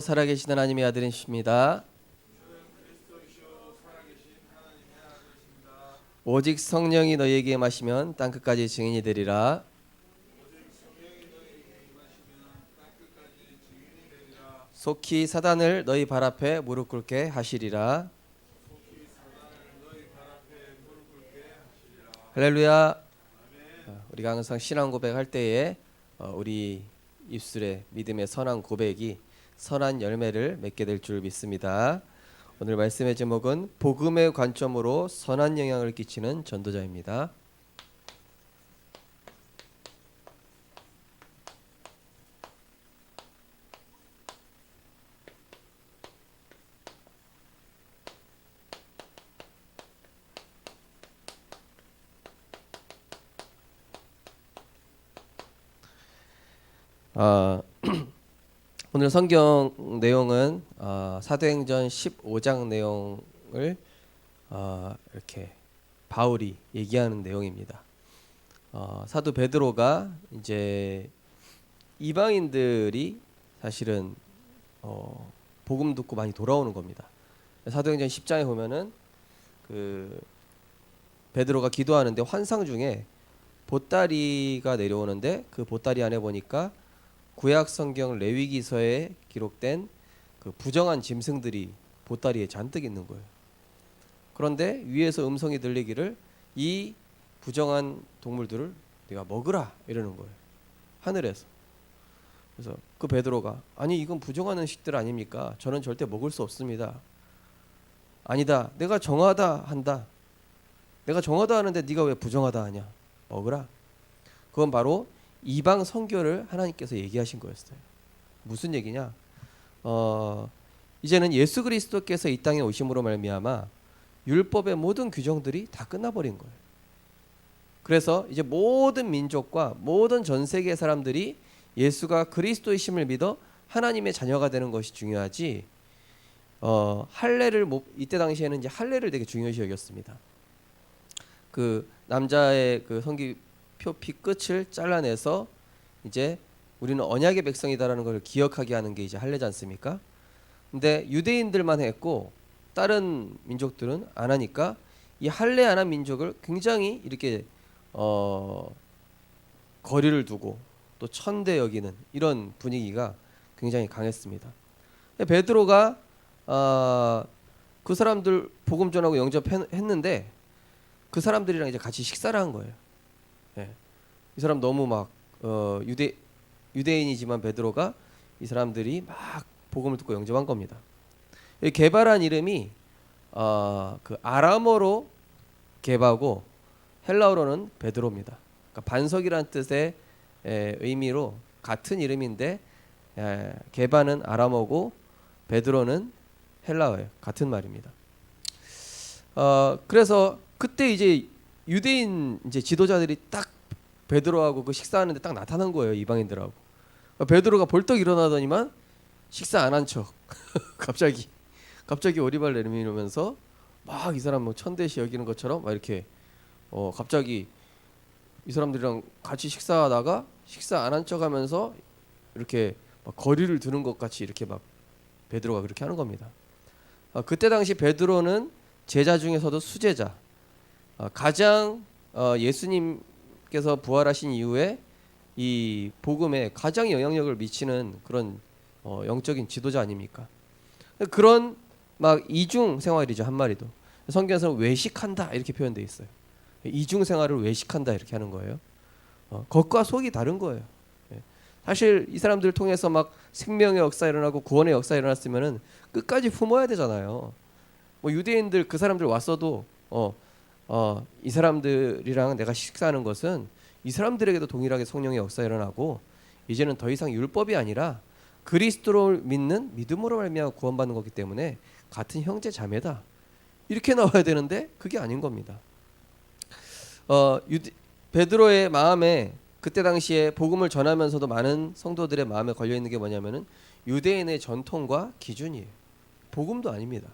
살아계신 하나님의 아들이십니다. 오직 성령이 너희에게 임하시면 땅끝까지 증인이 되리라. 속히 사단을 너희 발 앞에 무릎 꿇게 하시리라. 할렐루야. 우리가 항상 신앙 고백할 때에 우리 입술에 믿음의 선한 고백이 선한 열매를 맺게 될 줄 믿습니다. 오늘 말씀의 제목은 복음의 관점으로 선한 영향을 끼치는 전도자입니다. 오늘 성경 내용은 사도행전 15장 내용을 이렇게 바울이 얘기하는 내용입니다. 사도 베드로가 이제 이방인들이 사실은 복음 듣고 많이 돌아오는 겁니다. 사도행전 10장에 보면은 그 베드로가 기도하는데 환상 중에 보따리가 내려오는데 그 보따리 안에 보니까 구약 성경 레위기서에 기록된 그 부정한 짐승들이 보따리에 잔뜩 있는 거예요. 그런데 위에서 음성이 들리기를 이 부정한 동물들을 네가 먹으라 이러는 거예요. 하늘에서. 그래서 그 베드로가 아니 이건 부정한 음식들 아닙니까? 저는 절대 먹을 수 없습니다. 아니다. 내가 정하다 한다. 내가 정하다 하는데 네가 왜 부정하다 하냐? 먹으라. 그건 바로 이방 선교를 하나님께서 얘기하신 거였어요. 무슨 얘기냐? 이제는 예수 그리스도께서 이 땅에 오심으로 말미암아 율법의 모든 규정들이 다 끝나버린 거예요. 그래서 이제 모든 민족과 모든 전 세계 사람들이 예수가 그리스도이심을 믿어 하나님의 자녀가 되는 것이 중요하지. 할례를 이때 당시에는 이제 할례를 되게 중요시 여겼습니다. 그 남자의 그 성기표피 끝을 잘라내서 이제 우리는 언약의 백성이다라는 걸 기억하게 하는 게 이제 할례지 않습니까? 근데 유대인들만 했고 다른 민족들은 안 하니까 이 할례 안 한 민족을 굉장히 이렇게 거리를 두고 또 천대 여기는 이런 분위기가 굉장히 강했습니다. 베드로가 그 사람들 복음 전하고 영접했는데 그 사람들이랑 이제 같이 식사를 한 거예요. 예. 이 사람 너무 막 유대인이지만 베드로가 이 사람들이 막 복음을 듣고 영접한 겁니다. 이 게바란 이름이 그 아람어로 게바고 헬라어로는 베드로입니다. 그러니까 반석이라는 뜻의 의미로 같은 이름인데 게바는 아람어고 베드로는 헬라어예요. 같은 말입니다. 그래서 그때 이제 유대인 이제 지도자들이 딱 베드로하고 그 식사하는데 딱 나타난 거예요. 이방인들하고. 베드로가 벌떡 일어나더니만 식사 안 한 척 갑자기 오리발 내밀면서 막 이 사람 뭐 천대시 여기는 것처럼 막 이렇게 갑자기 이 사람들이랑 같이 식사하다가 식사 안 한 척하면서 이렇게 막 거리를 두는 것 같이 이렇게 막 베드로가 그렇게 하는 겁니다. 그때 당시 베드로는 제자 중에서도 수제자, 가장 예수님께서 부활하신 이후에 이 복음에 가장 영향력을 미치는 그런 영적인 지도자 아닙니까? 그런 막 이중 생활이죠. 한마디도 성경에서는 외식한다 이렇게 표현되어 있어요. 이중 생활을 외식한다 이렇게 하는 거예요. 겉과 속이 다른 거예요. 사실 이 사람들 통해서 막 생명의 역사 일어나고 구원의 역사 일어났으면은 끝까지 품어야 되잖아요. 뭐 유대인들 그 사람들 왔어도 이 사람들이랑 내가 식사하는 것은 이 사람들에게도 동일하게 성령의 역사 일어나고 이제는 더 이상 율법이 아니라 그리스도를 믿는 믿음으로 말미암아 구원받는 거기 때문에 같은 형제 자매다 이렇게 나와야 되는데 그게 아닌 겁니다. 베드로의 마음에 그때 당시에 복음을 전하면서도 많은 성도들의 마음에 걸려 있는 게 뭐냐면은 유대인의 전통과 기준이에요. 복음도 아닙니다.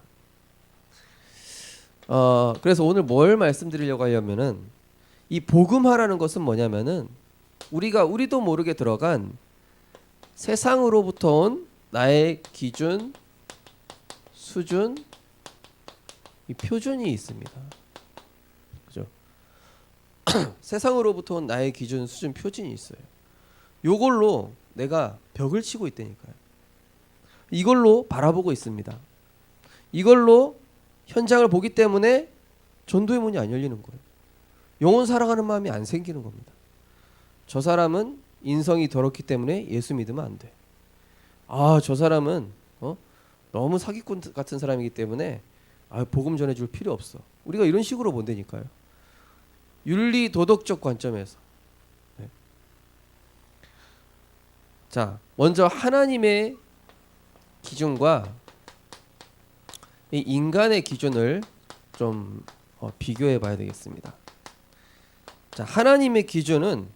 그래서 오늘 뭘 말씀드리려고 하려면은 이 복음화라는 것은 뭐냐면은 우리도 모르게 들어간 세상으로부터 온 나의 기준, 수준, 이 표준이 있습니다. 그죠? 세상으로부터 온 나의 기준, 수준, 표준이 있어요. 요걸로 내가 벽을 치고 있다니까요. 이걸로 바라보고 있습니다. 이걸로 현장을 보기 때문에 전도의 문이 안 열리는 거예요. 영혼 사랑하는 마음이 안 생기는 겁니다. 저 사람은 인성이 더럽기 때문에 예수 믿으면 안 돼. 아, 저 사람은 너무 사기꾼 같은 사람이기 때문에 복음 전해줄 필요 없어. 우리가 이런 식으로 본다니까요. 윤리 도덕적 관점에서. 네. 자, 먼저 하나님의 기준과 이 인간의 기준을 좀 비교해 봐야 되겠습니다. 자, 하나님의 기준은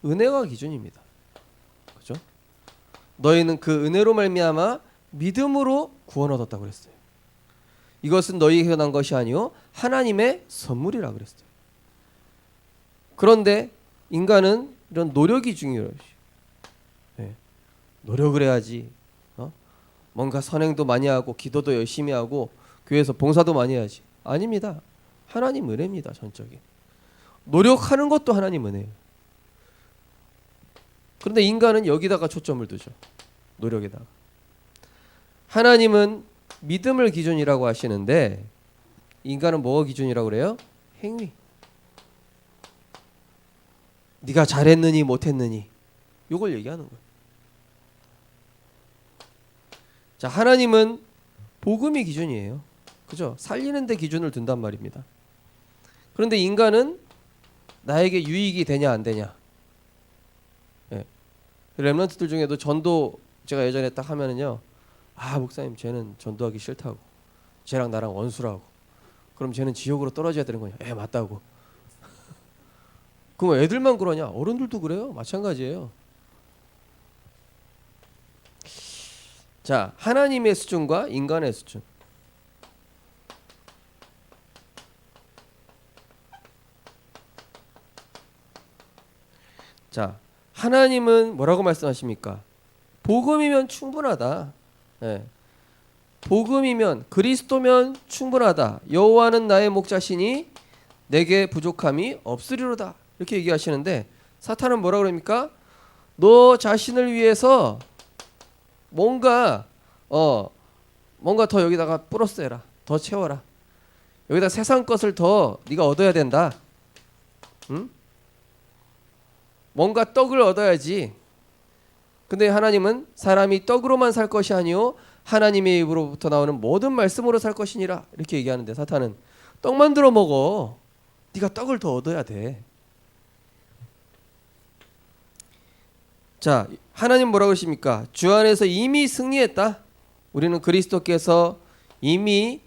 은혜와 기준입니다. 그죠? 너희는 그 은혜로 말미암아 믿음으로 구원 얻었다고 그랬어요. 이것은 너희에게 난 것이 아니요 하나님의 선물이라 그랬어요. 그런데 인간은 이런 노력이 중요해요. 네. 노력을 해야지. 뭔가 선행도 많이 하고 기도도 열심히 하고 교회에서 봉사도 많이 해야지. 아닙니다. 하나님 은혜입니다. 전적인. 노력하는 것도 하나님 은혜예요. 그런데 인간은 여기다가 초점을 두죠. 노력에다가. 하나님은 믿음을 기준이라고 하시는데 인간은 뭐가 기준이라고 그래요? 행위. 네가 잘했느니 못했느니 이걸 얘기하는 거예요. 자, 하나님은 복음이 기준이에요. 그죠? 살리는 데 기준을 둔단 말입니다. 그런데 인간은 나에게 유익이 되냐 안 되냐. 예. 렘넌트들 중에도 전도 제가 예전에 딱 하면은요. 목사님 쟤는 전도하기 싫다고. 쟤랑 나랑 원수라고. 그럼 쟤는 지옥으로 떨어져야 되는 거냐. 맞다고. 그럼 애들만 그러냐? 어른들도 그래요. 마찬가지예요. 자, 하나님의 수준과 인간의 수준. 자, 하나님은 뭐라고 말씀하십니까? 복음이면 충분하다. 예. 복음이면 그리스도면 충분하다. 여호와는 나의 목자시니 내게 부족함이 없으리로다. 이렇게 얘기하시는데 사탄은 뭐라 그럽니까? 너 자신을 위해서 뭔가 더 여기다가 플러스 해라. 더 채워라. 여기다 세상 것을 더 네가 얻어야 된다. 응? 뭔가 떡을 얻어야지. 근데 하나님은 사람이 떡으로만 살 것이 아니요 하나님의 입으로부터 나오는 모든 말씀으로 살 것이니라. 이렇게 얘기하는데 사탄은 떡 만들어 먹어. 네가 떡을 더 얻어야 돼. 자, 하나님 뭐라고 하십니까? 주 안에서 이미 승리했다. 우리는 그리스도께서 이미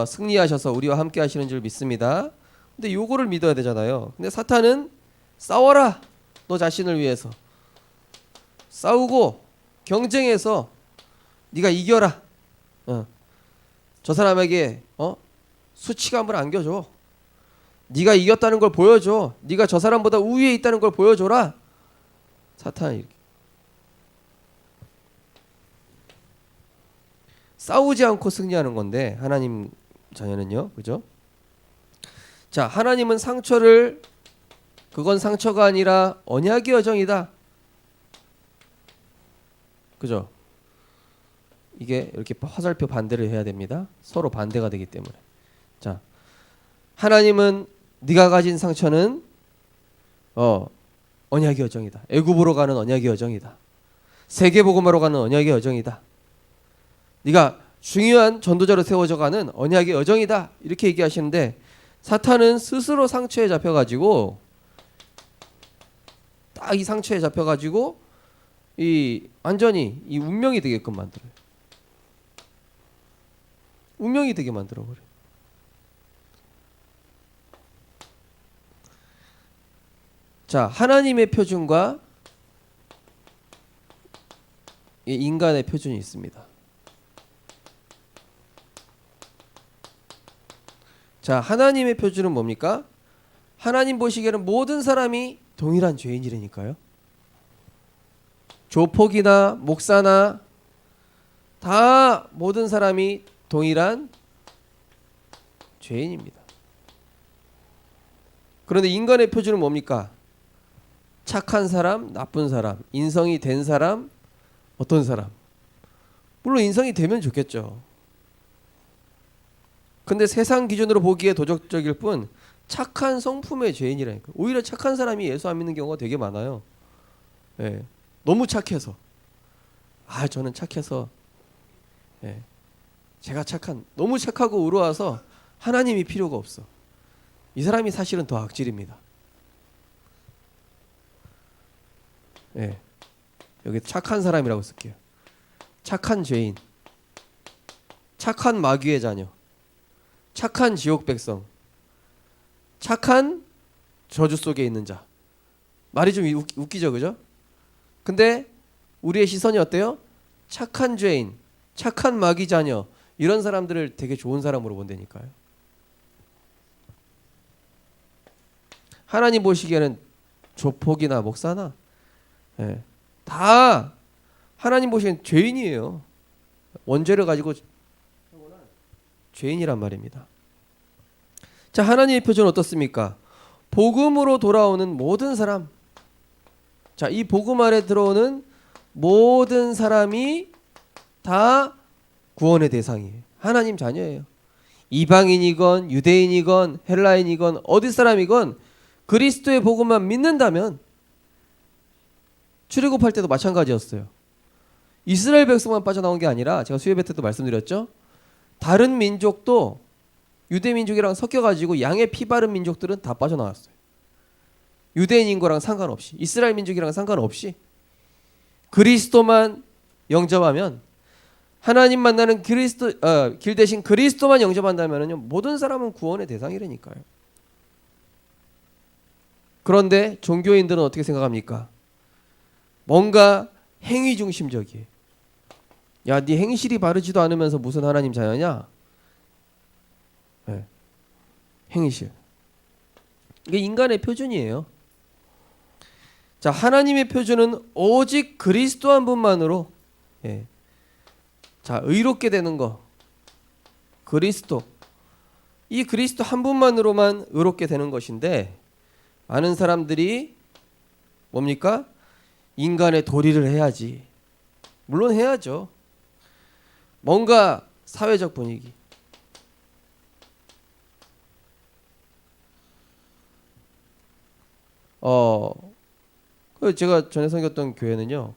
승리하셔서 우리와 함께 하시는 줄 믿습니다. 근데 요거를 믿어야 되잖아요. 근데 사탄은 싸워라. 너 자신을 위해서. 싸우고 경쟁해서 네가 이겨라. 저 사람에게 수치감을 안겨줘. 네가 이겼다는 걸 보여줘. 네가 저 사람보다 우위에 있다는 걸 보여줘라. 사탄이 이렇게 싸우지 않고 승리하는 건데 하나님 자녀는요, 그죠? 자, 하나님은 그건 상처가 아니라 언약의 여정이다. 그죠? 이게 이렇게 화살표 반대를 해야 됩니다. 서로 반대가 되기 때문에. 자, 하나님은 네가 가진 상처는 언약의 여정이다. 애굽으로 가는 언약의 여정이다. 세계복음화로 가는 언약의 여정이다. 네가 중요한 전도자로 세워져 가는 언약의 여정이다. 이렇게 얘기하시는데 사탄은 스스로 상처에 잡혀가지고 딱 이 상처에 잡혀가지고 완전히 이 운명이 되게끔 만들어요. 운명이 되게 만들어버려요. 자, 하나님의 표준과 인간의 표준이 있습니다. 자, 하나님의 표준은 뭡니까? 하나님 보시기에는 모든 사람이 동일한 죄인이라니까요. 조폭이나 목사나 다 모든 사람이 동일한 죄인입니다. 그런데 인간의 표준은 뭡니까? 착한 사람, 나쁜 사람, 인성이 된 사람, 어떤 사람. 물론 인성이 되면 좋겠죠. 근데 세상 기준으로 보기에 도덕적일 뿐 착한 성품의 죄인이라니까. 오히려 착한 사람이 예수 안 믿는 경우가 되게 많아요. 예, 너무 착해서. 저는 착해서, 예, 제가 너무 착하고 의로워서 하나님이 필요가 없어. 이 사람이 사실은 더 악질입니다. 예, 여기 착한 사람이라고 쓸게요. 착한 죄인, 착한 마귀의 자녀, 착한 지옥 백성, 착한 저주 속에 있는 자. 말이 좀 웃기죠, 그죠? 근데 우리의 시선이 어때요? 착한 죄인, 착한 마귀 자녀, 이런 사람들을 되게 좋은 사람으로 본다니까요. 하나님 보시기에는 조폭이나 목사나, 예, 다 하나님 보시기엔 죄인이에요. 원죄를 가지고 죄인이란 말입니다. 자, 하나님의 표준은 어떻습니까? 복음으로 돌아오는 모든 사람. 자, 이 복음 아래 들어오는 모든 사람이 다 구원의 대상이에요. 하나님 자녀예요. 이방인이건 유대인이건 헬라인이건 어디 사람이건 그리스도의 복음만 믿는다면, 출애굽할 때도 마찬가지였어요. 이스라엘 백성만 빠져나온 게 아니라 제가 수요예배 때도 말씀드렸죠. 다른 민족도 유대 민족이랑 섞여가지고 양의 피 바른 민족들은 다 빠져나왔어요. 유대인인 거랑 상관없이, 이스라엘 민족이랑 상관없이 그리스도만 영접하면, 하나님 만나는 길 대신 그리스도만 영접한다면요, 모든 사람은 구원의 대상이라니까요. 그런데 종교인들은 어떻게 생각합니까? 뭔가 행위 중심적이에요. 야, 네 행실이 바르지도 않으면서 무슨 하나님 자녀냐? 네. 행실. 이게 인간의 표준이에요. 자, 하나님의 표준은 오직 그리스도 한 분만으로, 예, 자, 의롭게 되는 거. 그리스도. 이 그리스도 한 분만으로만 의롭게 되는 것인데, 많은 사람들이 뭡니까? 인간의 도리를 해야지. 물론 해야죠. 뭔가 사회적 분위기. 제가 전에 섬겼던 교회는요,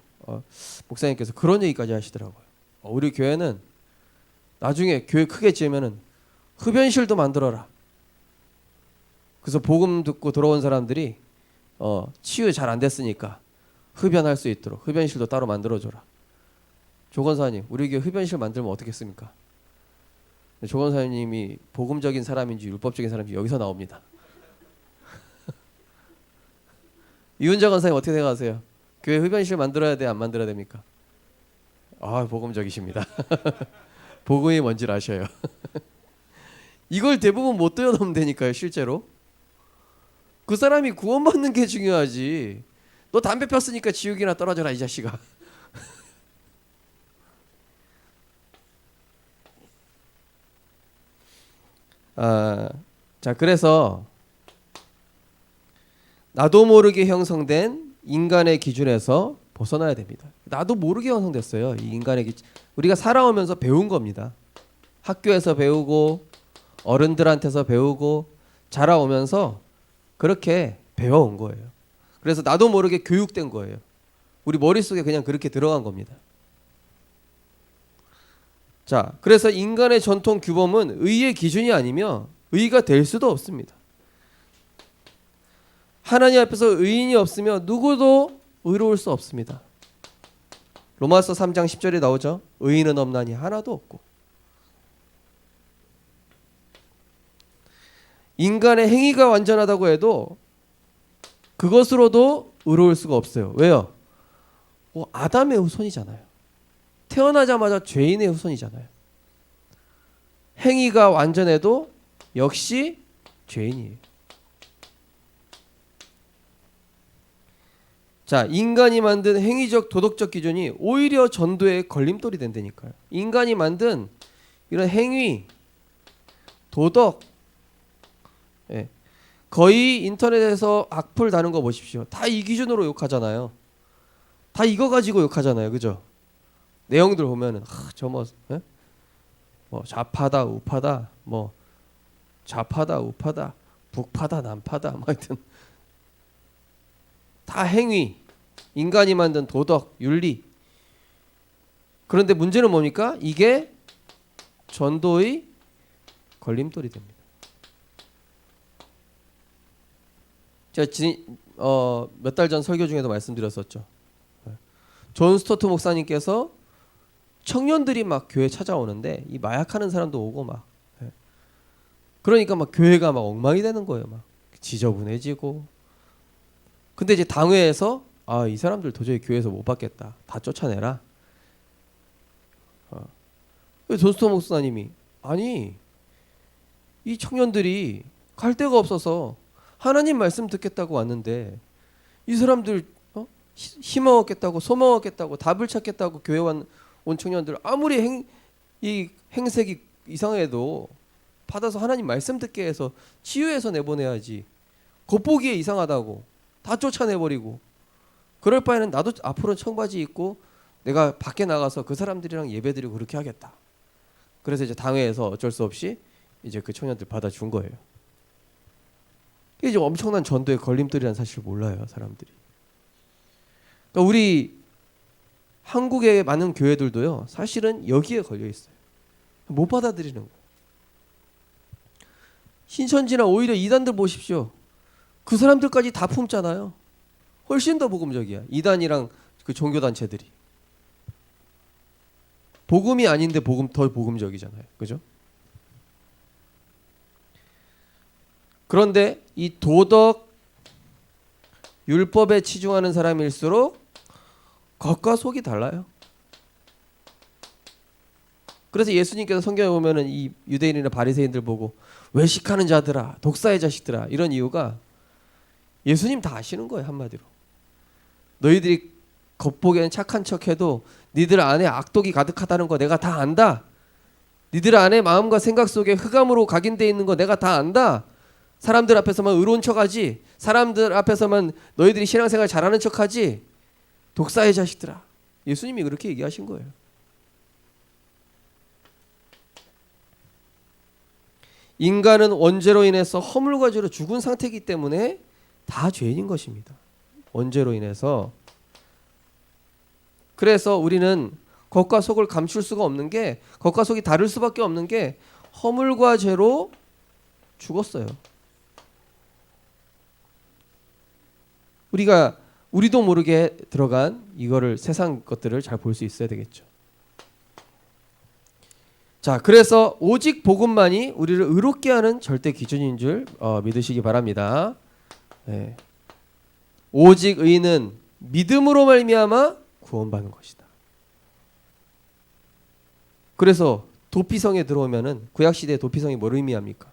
목사님께서 그런 얘기까지 하시더라고요. 우리 교회는 나중에 교회 크게 지으면은 흡연실도 만들어라. 그래서 복음 듣고 들어온 사람들이 치유 잘 안 됐으니까 흡연할 수 있도록 흡연실도 따로 만들어줘라. 조건사님, 우리 교회 흡연실 만들면 어떻겠습니까? 조건사님이 복음적인 사람인지 율법적인 사람인지 여기서 나옵니다. 이훈자 권사님 어떻게 생각하세요? 교회 흡연실 만들어야 돼, 안 만들어야 됩니까? 복음적이십니다. 복음이 뭔지를 아셔요. 이걸 대부분 못 뛰어넘는다니까요, 실제로. 그 사람이 구원받는 게 중요하지. 너 담배 폈으니까 지옥이나 떨어져라, 이 자식아. 자, 그래서 나도 모르게 형성된 인간의 기준에서 벗어나야 됩니다. 나도 모르게 형성됐어요. 이 인간의 기준. 우리가 살아오면서 배운 겁니다. 학교에서 배우고 어른들한테서 배우고 자라오면서 그렇게 배워온 거예요. 그래서 나도 모르게 교육된 거예요. 우리 머릿속에 그냥 그렇게 들어간 겁니다. 자, 그래서 인간의 전통 규범은 의의 기준이 아니며 의가 될 수도 없습니다. 하나님 앞에서 의인이 없으며 누구도 의로울 수 없습니다. 로마서 3장 10절에 나오죠. 의인은 없나니 하나도 없고. 인간의 행위가 완전하다고 해도 그것으로도 의로울 수가 없어요. 왜요? 아담의 후손이잖아요. 태어나자마자 죄인의 후손이잖아요. 행위가 완전해도 역시 죄인이에요. 자, 인간이 만든 행위적 도덕적 기준이 오히려 전도의 걸림돌이 된다니까요. 인간이 만든 이런 행위, 도덕, 예, 거의 인터넷에서 악플 다는 거 보십시오. 다 이 기준으로 욕하잖아요. 다 이거 가지고 욕하잖아요, 그죠? 내용들 보면은 저뭐 뭐 좌파다 우파다 뭐 좌파다 우파다 북파다 남파다 뭐 하여튼 다 행위, 인간이 만든 도덕, 윤리. 그런데 문제는 뭡니까? 이게 전도의 걸림돌이 됩니다. 제가 몇 달 전 설교 중에도 말씀드렸었죠. 존 스토트 목사님께서 청년들이 막 교회 찾아오는데 이 마약하는 사람도 오고 막 그러니까 막 교회가 막 엉망이 되는 거예요. 막 지저분해지고. 근데 이제 당회에서 이 사람들 도저히 교회에서 못 받겠다. 다 쫓아내라. 존 스토트 목사님이 아니 이 청년들이 갈 데가 없어서 하나님 말씀 듣겠다고 왔는데 이 사람들 희망 얻겠다고 소망 얻겠다고 답을 찾겠다고 교회 온 청년들 아무리 이 행색이 이상해도 받아서 하나님 말씀 듣게 해서 치유해서 내보내야지. 겉보기에 이상하다고 다 쫓아내버리고 그럴 바에는 나도 앞으로 청바지 입고 내가 밖에 나가서 그 사람들이랑 예배드리고 그렇게 하겠다. 그래서 이제 당회에서 어쩔 수 없이 이제 그 청년들 받아준 거예요. 이게 이제 엄청난 전도의 걸림돌이라는 사실을 몰라요, 사람들이. 그러니까 우리 한국의 많은 교회들도요, 사실은 여기에 걸려 있어요. 못 받아들이는 거예요. 신천지나 오히려 이단들 보십시오. 그 사람들까지 다 품잖아요. 훨씬 더 복음적이야. 이단이랑 그 종교 단체들이. 복음이 아닌데 더 복음적이잖아요. 그죠? 그런데 이 도덕, 율법에 치중하는 사람일수록 겉과 속이 달라요. 그래서 예수님께서 성경에 보면은 이 유대인이나 바리새인들 보고 외식하는 자들아, 독사의 자식들아 이런 이유가 예수님 다 아시는 거예요, 한마디로. 너희들이 겉보기에는 착한 척해도 니들 안에 악독이 가득하다는 거 내가 다 안다. 니들 안에 마음과 생각 속에 흑암으로 각인되어 있는 거 내가 다 안다. 사람들 앞에서만 의로운 척하지, 사람들 앞에서만 너희들이 신앙생활 잘하는 척하지, 독사의 자식들아. 예수님이 그렇게 얘기하신 거예요. 인간은 원죄로 인해서 허물과 죄로 죽은 상태이기 때문에 다 죄인인 것입니다. 원죄로 인해서. 그래서 우리는 겉과 속을 감출 수가 없는 게, 겉과 속이 다를 수밖에 없는 게 허물과 죄로 죽었어요. 우리도 모르게 들어간 이거를 세상 것들을 잘 볼 수 있어야 되겠죠. 자, 그래서 오직 복음만이 우리를 의롭게 하는 절대 기준인 줄 믿으시기 바랍니다. 네. 오직 의인은 믿음으로 말미암아 구원받는 것이다. 그래서 도피성에 들어오면은 구약 시대의 도피성이 뭘 의미합니까?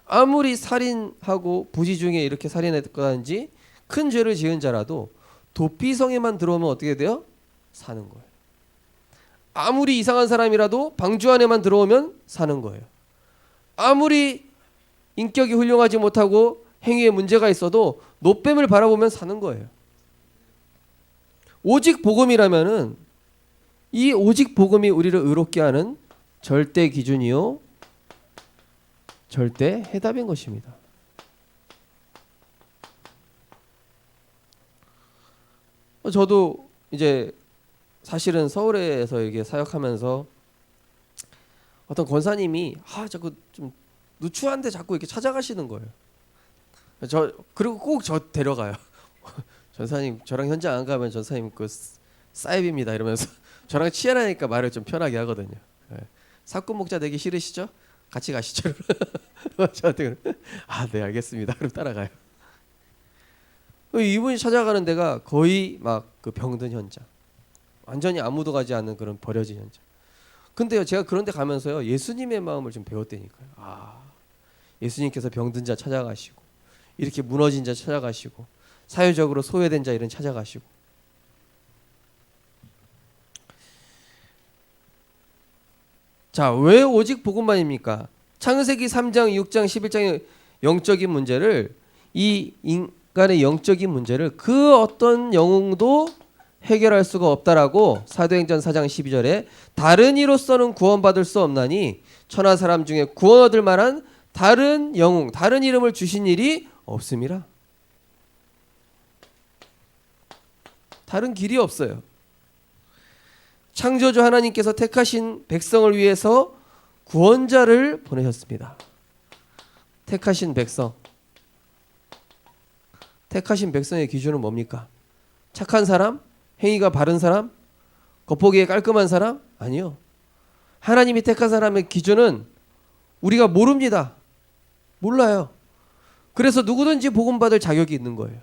아무리 살인하고 부지 중에 이렇게 살인했다든지 큰 죄를 지은 자라도 도피성에만 들어오면 어떻게 돼요? 사는 거예요. 아무리 이상한 사람이라도 방주 안에만 들어오면 사는 거예요. 아무리 인격이 훌륭하지 못하고 행위에 문제가 있어도 노뱀을 바라보면 사는 거예요. 오직 복음이라면은 이 오직 복음이 우리를 의롭게 하는 절대 기준이요, 절대 해답인 것입니다. 저도 이제 사실은 서울에서 이게 사역하면서 어떤 권사님이 자꾸 좀 누추한데 자꾸 이렇게 찾아가시는 거예요. 그리고 꼭 저 데려가요. 전사님 저랑 현장 안 가면 전사님 그 사입입니다 이러면서 저랑 친하니까 말을 좀 편하게 하거든요. 사건 목자 되기 싫으시죠? 같이 가시죠. 저한테 네 알겠습니다. 그럼 따라가요. 이분이 찾아가는 데가 거의 막 그 병든 현장, 완전히 아무도 가지 않는 그런 버려진 현장. 근데요, 제가 그런데 가면서요 예수님의 마음을 좀 배웠다니까요. 예수님께서 병든 자 찾아가시고 이렇게 무너진 자 찾아가시고 사회적으로 소외된 자 이런 찾아가시고 자, 왜 오직 복음만입니까? 창세기 3장, 6장, 11장의 영적인 문제를, 이 인간의 영적인 문제를 그 어떤 영웅도 해결할 수가 없다라고 사도행전 4장 12절에 다른 이로서는 구원받을 수 없나니 천하 사람 중에 구원 얻을 만한 다른 영웅, 다른 이름을 주신 일이 없음이라. 다른 길이 없어요. 창조주 하나님께서 택하신 백성을 위해서 구원자를 보내셨습니다. 택하신 백성. 택하신 백성의 기준은 뭡니까? 착한 사람? 행위가 바른 사람? 겉보기에 깔끔한 사람? 아니요. 하나님이 택한 사람의 기준은 우리가 모릅니다. 몰라요. 그래서 누구든지 복음 받을 자격이 있는 거예요.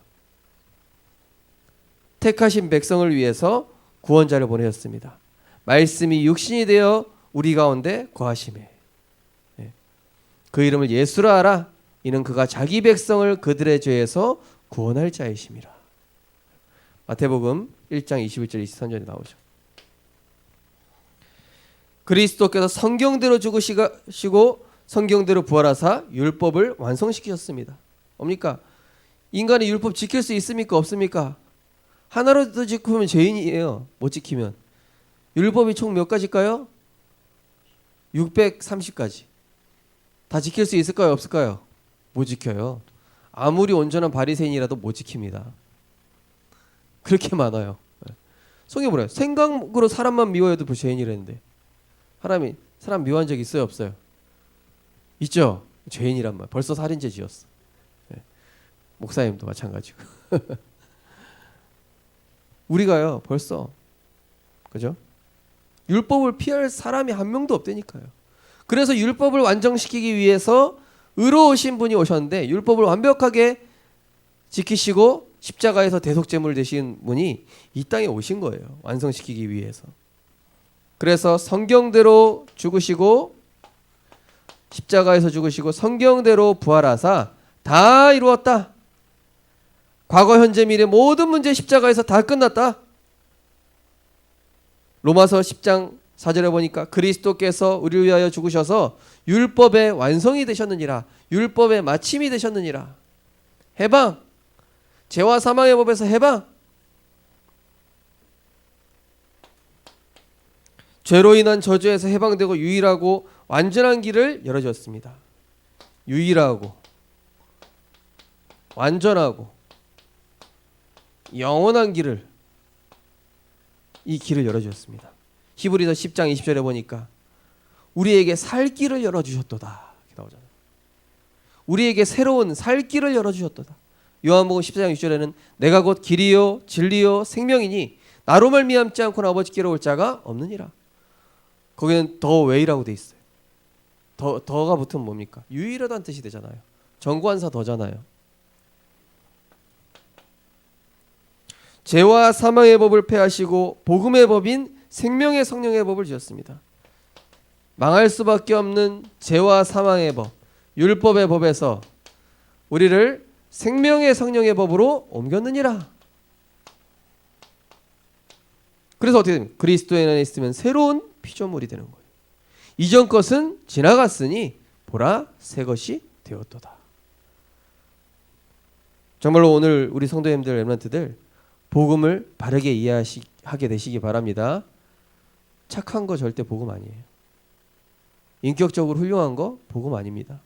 택하신 백성을 위해서 구원자를 보내셨습니다. 말씀이 육신이 되어 우리 가운데 거하심에. 그 이름을 예수라 하라. 이는 그가 자기 백성을 그들의 죄에서 구원할 자이심이라. 마태복음 1장 21절 23절에 나오죠. 그리스도께서 성경대로 죽으시고 성경대로 부활하사 율법을 완성시키셨습니다. 뭡니까? 인간이 율법 지킬 수 있습니까? 없습니까? 하나라도 지키면 죄인이에요. 못 지키면. 율법이 총 몇 가지일까요? 630가지. 다 지킬 수 있을까요? 없을까요? 못 지켜요. 아무리 온전한 바리새인이라도 못 지킵니다. 그렇게 많아요. 성경에 뭐래요? 생각으로 사람만 미워해도 죄인이라는데 사람 미워한 적 있어요? 없어요? 있죠? 죄인이란 말. 벌써 살인죄 지었어. 목사님도 마찬가지고. 우리가요 벌써, 그죠? 율법을 피할 사람이 한 명도 없다니까요. 그래서 율법을 완성시키기 위해서 의로우신 분이 오셨는데, 율법을 완벽하게 지키시고 십자가에서 대속제물 되신 분이 이 땅에 오신 거예요. 완성시키기 위해서. 그래서 성경대로 죽으시고 십자가에서 죽으시고 성경대로 부활하사 다 이루었다. 과거 현재 미래 모든 문제 십자가에서 다 끝났다. 로마서 10장 4절에 보니까 그리스도께서 우리를 위하여 죽으셔서 율법의 완성이 되셨느니라. 율법의 마침이 되셨느니라. 해방. 죄와 사망의 법에서 해방. 죄로 인한 저주에서 해방되고 유일하고 완전한 길을 열어주었습니다. 유일하고 완전하고 영원한 길을, 이 길을 열어주셨습니다. 히브리서 10장 20절에 보니까 우리에게 살 길을 열어주셨도다 이렇게 나오잖아요. 우리에게 새로운 살 길을 열어주셨도다. 요한복음 14장 6절에는 내가 곧 길이요 진리요 생명이니 나로 말미암지 않고는 아버지께로 올 자가 없느니라. 거기는 더 웨이라고 돼 있어요. 더가 붙으면 뭡니까? 유일하다는 뜻이 되잖아요. 정관사 더잖아요. 죄와 사망의 법을 폐하시고 복음의 법인 생명의 성령의 법을 주셨습니다. 망할 수밖에 없는 죄와 사망의 법, 율법의 법에서 우리를 생명의 성령의 법으로 옮겼느니라. 그래서 어떻게 됩니까? 그리스도에 안에 있으면 새로운 피조물이 되는 거예요. 이전 것은 지나갔으니 보라 새 것이 되었도다. 정말로 오늘 우리 성도님들, 렘넌트들 복음을 바르게 이해하게 되시기 바랍니다. 착한 거 절대 복음 아니에요. 인격적으로 훌륭한 거 복음 아닙니다.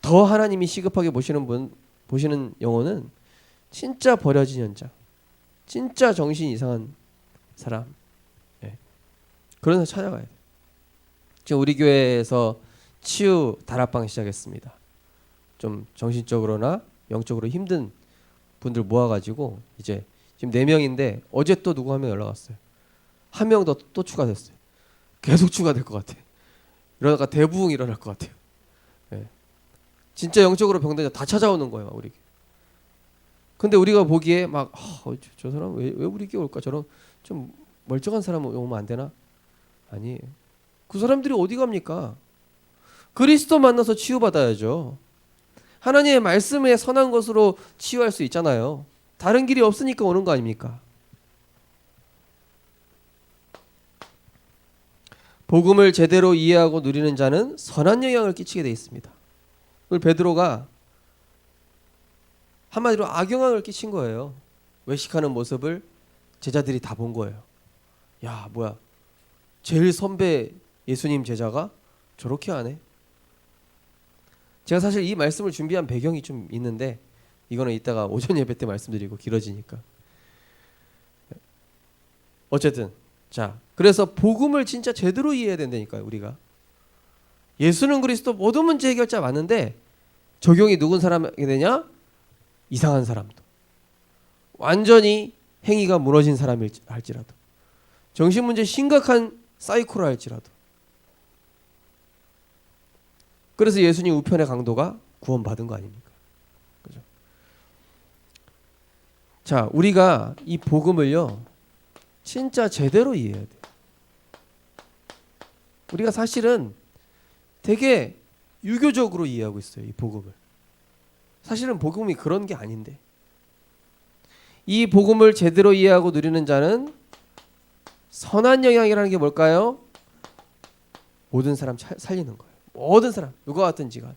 더 하나님이 시급하게 보시는 영혼은 진짜 버려진 현장, 진짜 정신 이상한 사람, 그런 사람 찾아가야 돼요. 지금 우리 교회에서 치유 다락방 시작했습니다. 좀 정신적으로나 영적으로 힘든 분들 모아가지고 이제 지금 4명인데 어제 또 누구 한 명 연락 왔어요. 한 명 더 또 추가됐어요. 계속 추가될 것 같아요. 이러다가 대부흥 일어날 것 같아요. 진짜 영적으로 병든 자 다 찾아오는 거예요, 우리. 근데 우리가 보기에 막 저 사람 왜 우리 교회 올까? 저런 좀 멀쩡한 사람 오면 안 되나? 아니에요. 그 사람들이 어디 갑니까? 그리스도 만나서 치유받아야죠. 하나님의 말씀에 선한 것으로 치유할 수 있잖아요. 다른 길이 없으니까 오는 거 아닙니까? 복음을 제대로 이해하고 누리는 자는 선한 영향을 끼치게 돼 있습니다. 오늘 베드로가 한마디로 악영향을 끼친 거예요. 외식하는 모습을 제자들이 다 본 거예요. 야, 뭐야, 제일 선배 예수님 제자가 저렇게 하네. 제가 사실 이 말씀을 준비한 배경이 좀 있는데 이거는 이따가 오전 예배 때 말씀드리고 길어지니까. 어쨌든 자, 그래서 복음을 진짜 제대로 이해해야 된다니까요. 우리가 예수는 그리스도 모든 문제 해결자 맞는데 적용이 누군 사람에게 되냐? 이상한 사람도, 완전히 행위가 무너진 사람일지라도, 정신문제 심각한 사이코로 할지라도. 그래서 예수님 우편의 강도가 구원받은 거 아닙니까? 그죠? 자, 우리가 이 복음을요 진짜 제대로 이해해야 돼요. 우리가 사실은 되게 유교적으로 이해하고 있어요. 이 복음을. 사실은 복음이 그런 게 아닌데, 이 복음을 제대로 이해하고 누리는 자는 선한 영향이라는 게 뭘까요? 모든 사람 살리는 거예요. 모든 사람, 누가 왔든지 간에.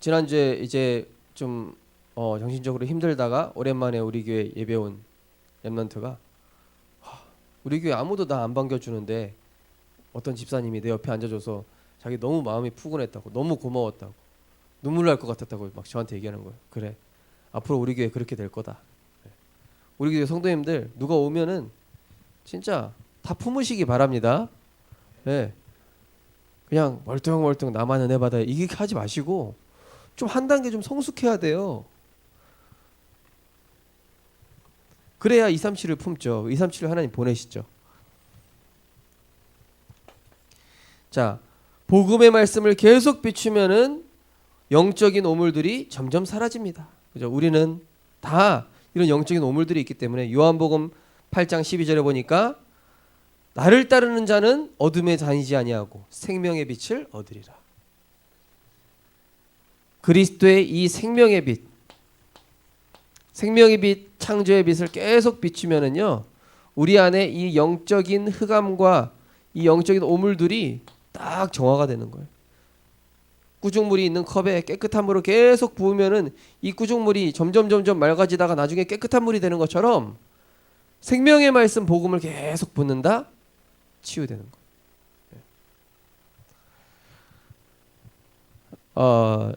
지난주에 이제 좀 정신적으로 힘들다가 오랜만에 우리 교회 예배 온 랩런트가, 우리 교회 아무도 나 안 반겨주는데 어떤 집사님이 내 옆에 앉아줘서 자기 너무 마음이 푸근했다고, 너무 고마웠다고, 눈물 날 것 같았다고 막 저한테 얘기하는 거예요. 그래, 앞으로 우리 교회 그렇게 될 거다. 우리 교회 성도님들 누가 오면은 진짜 다 품으시기 바랍니다. 네. 그냥 멀뚱멀뚱 나만 은혜 받아요 이게 하지 마시고 좀 한 단계 좀 성숙해야 돼요. 그래야 237을 품죠. 237을 하나님 보내시죠. 자, 복음의 말씀을 계속 비추면은 영적인 오물들이 점점 사라집니다. 그죠? 우리는 다 이런 영적인 오물들이 있기 때문에 요한복음 8장 12절에 보니까 나를 따르는 자는 어둠에 다니지 아니하고 생명의 빛을 얻으리라. 그리스도의 이 생명의 빛, 생명의 빛, 창조의 빛을 계속 비추면은요, 우리 안에 이 영적인 흑암과 이 영적인 오물들이 딱 정화가 되는 거예요. 꾸중물이 있는 컵에 깨끗한 물을 계속 부으면은 이 꾸중물이 점점 맑아지다가 나중에 깨끗한 물이 되는 것처럼 생명의 말씀 복음을 계속 붓는다, 치유되는 거예요.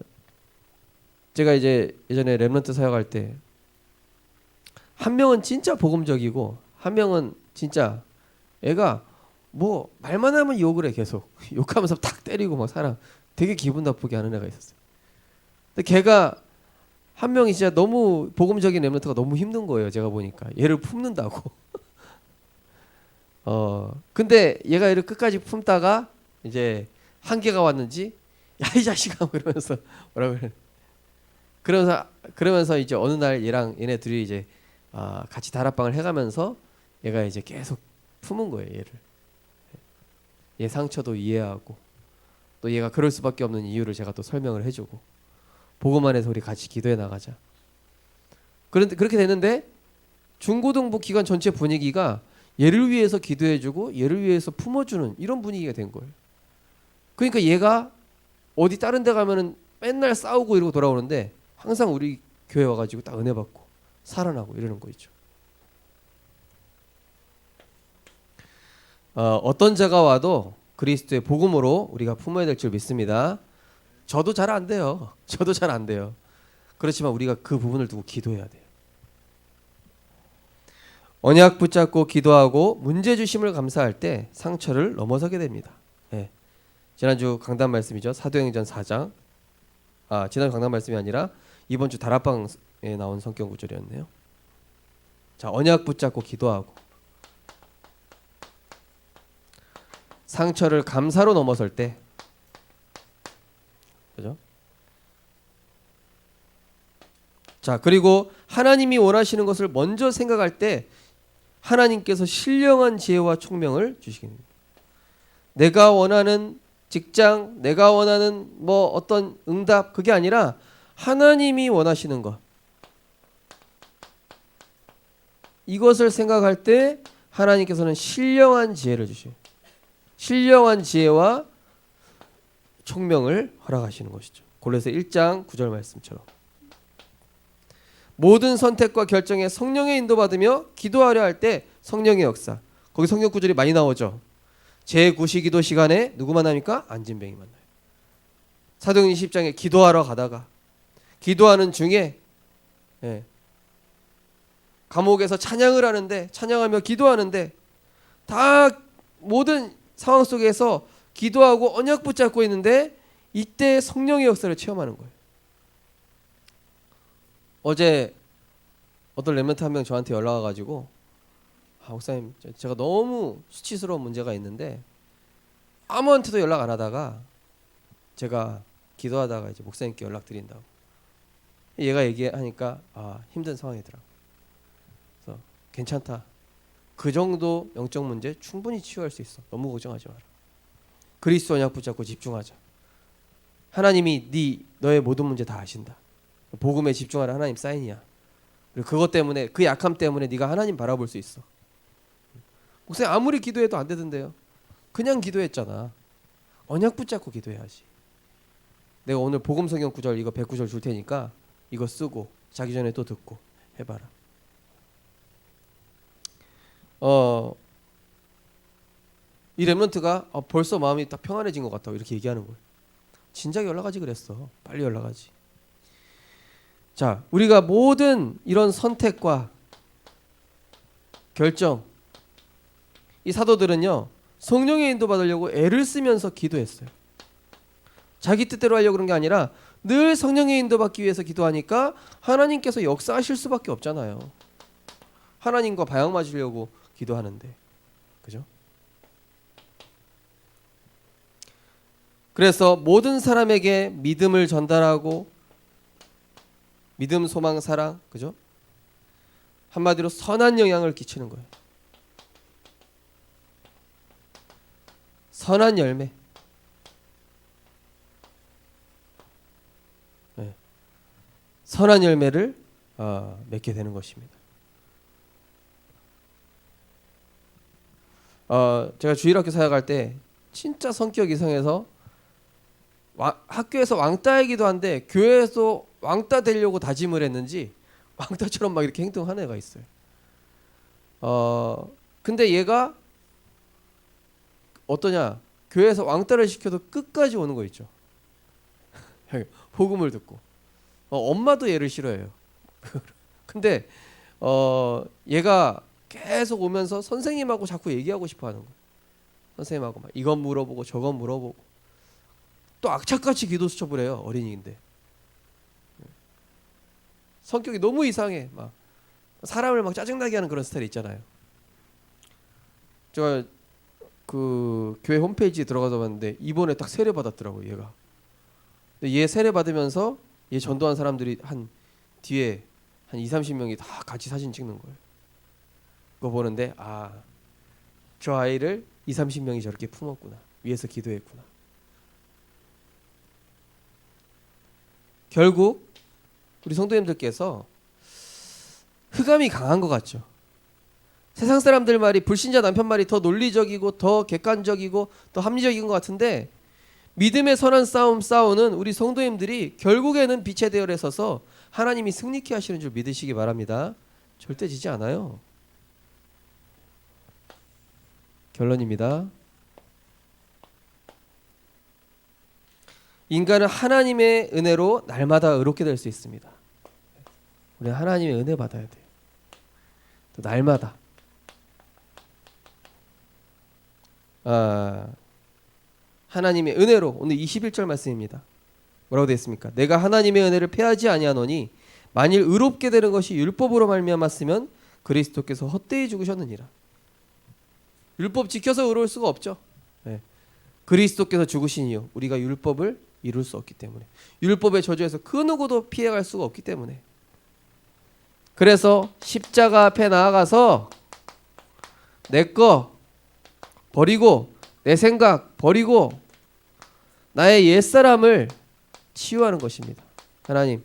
제가 이제 예전에 렘넌트 사역할 때 한 명은 진짜 복음적이고 한 명은 진짜 애가 뭐 말만 하면 욕을 해. 계속 욕하면서 탁 때리고 막 사람 되게 기분 나쁘게 하는 애가 있었어요. 근데 걔가 한 명이 진짜 너무 복음적인 렘넌트가 너무 힘든 거예요. 제가 보니까 얘를 품는다고. 근데 얘가 얘를 끝까지 품다가 이제 한계가 왔는지 야 이 자식아 그러면서 뭐라 그래. 그러면서 이제 어느 날 얘랑 얘네 둘이 이제 같이 다락방을 해가면서 얘가 이제 계속 품은 거예요. 얘를. 얘 상처도 이해하고 또 얘가 그럴 수밖에 없는 이유를 제가 또 설명을 해주고 복음 안에서 우리 같이 기도해 나가자. 그런데 그렇게 됐는데 중고등부 기간 전체 분위기가 얘를 위해서 기도해주고 얘를 위해서 품어주는 이런 분위기가 된 거예요. 그러니까 얘가 어디 다른 데 가면은 맨날 싸우고 이러고 돌아오는데 항상 우리 교회 와가지고 딱 은혜 받고 살아나고 이러는 거 있죠. 어떤 자가 와도 그리스도의 복음으로 우리가 품어야 될 줄 믿습니다. 저도 잘 안 돼요. 저도 잘 안 돼요. 그렇지만 우리가 그 부분을 두고 기도해야 돼요. 언약 붙잡고 기도하고 문제 주심을 감사할 때 상처를 넘어서게 됩니다. 예. 지난주 강단 말씀이죠. 사도행전 4장. 지난주 강단 말씀이 아니라 이번 주 다락방에 나온 성경 구절이었네요. 자, 언약 붙잡고 기도하고 상처를 감사로 넘어설 때, 그죠? 자, 그리고 하나님이 원하시는 것을 먼저 생각할 때 하나님께서 신령한 지혜와 총명을 주시겠습니다. 내가 원하는 직장, 내가 원하는 뭐 어떤 응답, 그게 아니라 하나님이 원하시는 것, 이것을 생각할 때 하나님께서는 신령한 지혜를 주셔요. 신령한 지혜와 총명을 허락하시는 것이죠. 골로새 1장 9절 말씀처럼 모든 선택과 결정에 성령의 인도받으며 기도하려 할 때 성령의 역사. 거기 성경 구절이 많이 나오죠. 제9시기도 시간에 누구 만납니까? 안진뱅이 만나요. 사도행전 10장에 기도하러 가다가 기도하는 중에 감옥에서 찬양을 하는데 찬양하며 기도하는데 다 모든 상황 속에서 기도하고 언약 붙잡고 있는데 이때 성령의 역사를 체험하는 거예요. 어제 어떤 렘넌트 한 명 저한테 연락 와가지고 목사님 제가 너무 수치스러운 문제가 있는데 아무한테도 연락 안 하다가 제가 기도하다가 이제 목사님께 연락드린다고 얘가 얘기하니까 힘든 상황이더라고. 그래서 괜찮다. 그 정도 영적 문제 충분히 치유할 수 있어. 너무 걱정하지 마라. 그리스도 언약 붙잡고 집중하자. 하나님이 너의 모든 문제 다 아신다. 복음에 집중하라. 하나님 사인이야. 그리고 그것 때문에 그 약함 때문에 네가 하나님 바라볼 수 있어. 목사님 아무리 기도해도 안 되던데요. 그냥 기도했잖아. 언약 붙잡고 기도해야지. 내가 오늘 복음 성경 구절 이거 109절 줄 테니까 이거 쓰고 자기 전에 또 듣고 해봐라. 이 렘넌트가 벌써 마음이 딱 평안해진 것 같다고 이렇게 얘기하는 거예요. 진작에 연락하지 그랬어. 빨리 연락하지. 자, 우리가 모든 이런 선택과 결정, 이 사도들은요 성령의 인도 받으려고 애를 쓰면서 기도했어요. 자기 뜻대로 하려고 그런 게 아니라 늘 성령의 인도 받기 위해서 기도하니까 하나님께서 역사하실 수밖에 없잖아요. 하나님과 방향 맞으려고 기도하는데, 그죠? 그래서 모든 사람에게 믿음을 전달하고 믿음, 소망, 사랑, 그죠? 한마디로 선한 영향을 끼치는 거예요. 선한 열매. 선한 열매를 맺게 되는 것입니다. 제가 주일학교 사역할 때 진짜 성격 이상해서 학교에서 왕따이기도 한데 교회에서 왕따 되려고 다짐을 했는지 왕따처럼 막 이렇게 행동하는 애가 있어요. 근데 얘가 어떠냐? 교회에서 왕따를 시켜도 끝까지 오는 거 있죠. 복음을 듣고. 엄마도 얘를 싫어해요. 근데 얘가 계속 오면서 선생님하고 자꾸 얘기하고 싶어하는 거예요. 선생님하고 막 이건 물어보고 저건 물어보고 또 악착같이 기도 수첩을 해요. 어린이인데 성격이 너무 이상해. 막 사람을 막 짜증나게 하는 그런 스타일 있잖아요. 제가 그 교회 홈페이지에 들어가서 봤는데 이번에 딱 세례 받았더라고요. 얘가. 근데 얘 세례 받으면서 얘 전도한 사람들이 뒤에 한 20-30명이 다 같이 사진 찍는 거예요. 그거 보는데 저 아이를 20-30명이 저렇게 품었구나. 위에서 기도했구나. 결국 우리 성도님들께서 흑암이 강한 것 같죠. 세상 사람들 말이, 불신자 남편 말이 더 논리적이고 더 객관적이고 더 합리적인 것 같은데 믿음의 선한 싸움 싸우는 우리 성도님들이 결국에는 빛의 대열에 서서 하나님이 승리케 하시는 줄 믿으시기 바랍니다. 절대 지지 않아요. 결론입니다. 인간은 하나님의 은혜로 날마다 의롭게 될 수 있습니다. 우리는 하나님의 은혜 받아야 돼요. 또 날마다. 하나님의 은혜로. 오늘 21절 말씀입니다. 뭐라고 되어 있습니까? 내가 하나님의 은혜를 패하지 아니하노니 만일 의롭게 되는 것이 율법으로 말미암았으면 그리스도께서 헛되이 죽으셨느니라. 율법 지켜서 의로울 수가 없죠. 그리스도께서 죽으신 이유, 우리가 율법을 이룰 수 없기 때문에, 율법의 저주에서 그 누구도 피해갈 수가 없기 때문에, 그래서 십자가 앞에 나아가서 내 거 버리고 내 생각 버리고 나의 옛사람을 치유하는 것입니다. 하나님,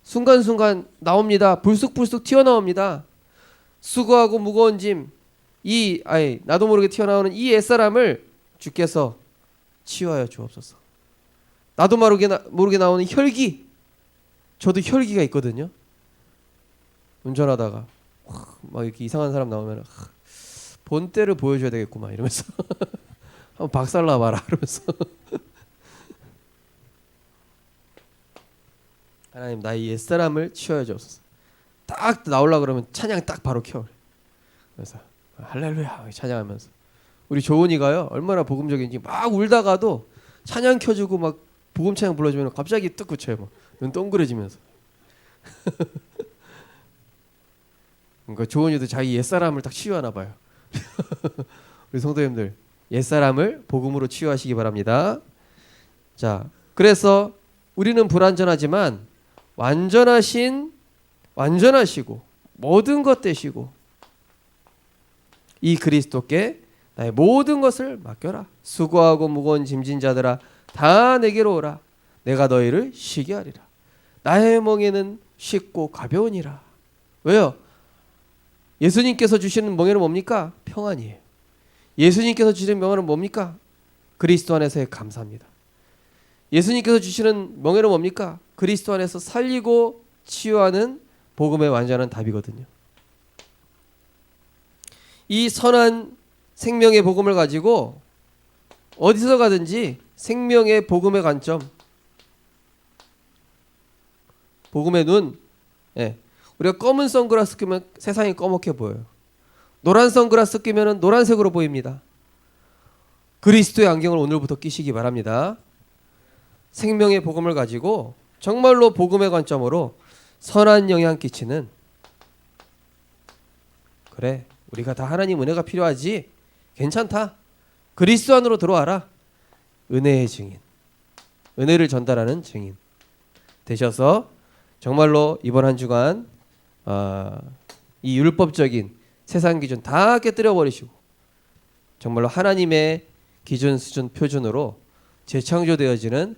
순간순간 나옵니다. 불쑥불쑥 튀어나옵니다. 수고하고 무거운 짐, 나도 모르게 튀어나오는 이 옛사람을 주께서 치유하여 주옵소서. 나도 모르게 나오는 혈기, 저도 혈기가 있거든요. 운전하다가 막 이렇게 이상한 사람 나오면 본때를 보여줘야 되겠구만 이러면서 한번 박살나 봐라 이러면서 하나님 나의 옛사람을 치워야 주옵소서. 딱 나오려 그러면 찬양 딱 바로 켜. 그래서 할렐루야 찬양하면서 우리 조은이가요 얼마나 복음적인지 막 울다가도 찬양 켜주고 막 복음 찬양 불러주면 갑자기 뚝 그쳐요. 막 눈 동그래지면서. 그러니까 조은이도 자기 옛사람을 딱 치유하나 봐요. 우리 성도님들 옛사람을 복음으로 치유하시기 바랍니다. 자, 그래서 우리는 불완전하지만 완전하시고 모든 것 되시고 이 그리스도께 나의 모든 것을 맡겨라. 수고하고 무거운 짐진 자들아 다 내게로 오라. 내가 너희를 쉬게 하리라. 나의 멍에는 쉽고 가벼우니라. 왜요? 예수님께서 주시는 멍에는 뭡니까? 평안이에요. 예수님께서 주시는 멍에는 뭡니까? 그리스도 안에서의 감사입니다. 예수님께서 주시는 멍에는 뭡니까? 그리스도 안에서 살리고 치유하는 복음의 완전한 답이거든요. 이 선한 생명의 복음을 가지고 어디서 가든지 생명의 복음의 관점, 복음의 눈, 우리가 검은 선글라스 끼면 세상이 검게 보여요. 노란 선글라스 끼면 노란색으로 보입니다. 그리스도의 안경을 오늘부터 끼시기 바랍니다. 생명의 복음을 가지고 정말로 복음의 관점으로 선한 영향 끼치는, 그래 우리가 다 하나님 은혜가 필요하지, 괜찮다, 그리스도 안으로 들어와라, 은혜의 증인, 은혜를 전달하는 증인 되셔서 정말로 이번 한 주간 이 율법적인 세상 기준 다 깨뜨려 버리시고 정말로 하나님의 기준, 수준, 표준으로 재창조되어지는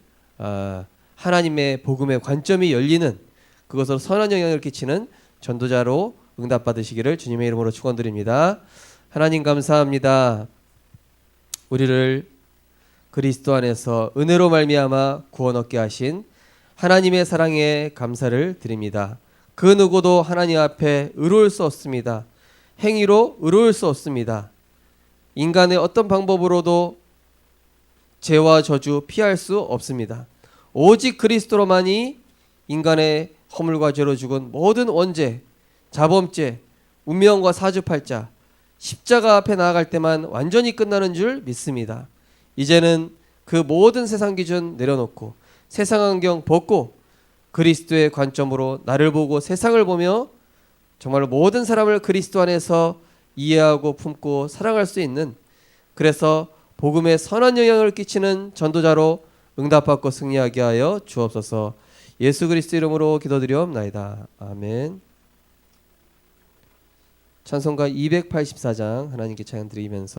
하나님의 복음의 관점이 열리는, 그것으로 선한 영향을 끼치는 전도자로 응답받으시기를 주님의 이름으로 축원드립니다. 하나님 감사합니다. 우리를 그리스도 안에서 은혜로 말미암아 구원 얻게 하신 하나님의 사랑에 감사를 드립니다. 그 누구도 하나님 앞에 의로울 수 없습니다. 행위로 의로울 수 없습니다. 인간의 어떤 방법으로도 죄와 저주 피할 수 없습니다. 오직 그리스도로만이 인간의 허물과 죄로 죽은 모든 원죄, 자범죄, 운명과 사주팔자, 십자가 앞에 나아갈 때만 완전히 끝나는 줄 믿습니다. 이제는 그 모든 세상 기준 내려놓고 세상 안경 벗고 그리스도의 관점으로 나를 보고 세상을 보며 정말 모든 사람을 그리스도 안에서 이해하고 품고 사랑할 수 있는, 그래서 복음에 선한 영향을 끼치는 전도자로 응답받고 승리하게 하여 주옵소서. 예수 그리스도 이름으로 기도드리옵나이다. 아멘. 찬송가 284장 하나님께 찬양 드리면서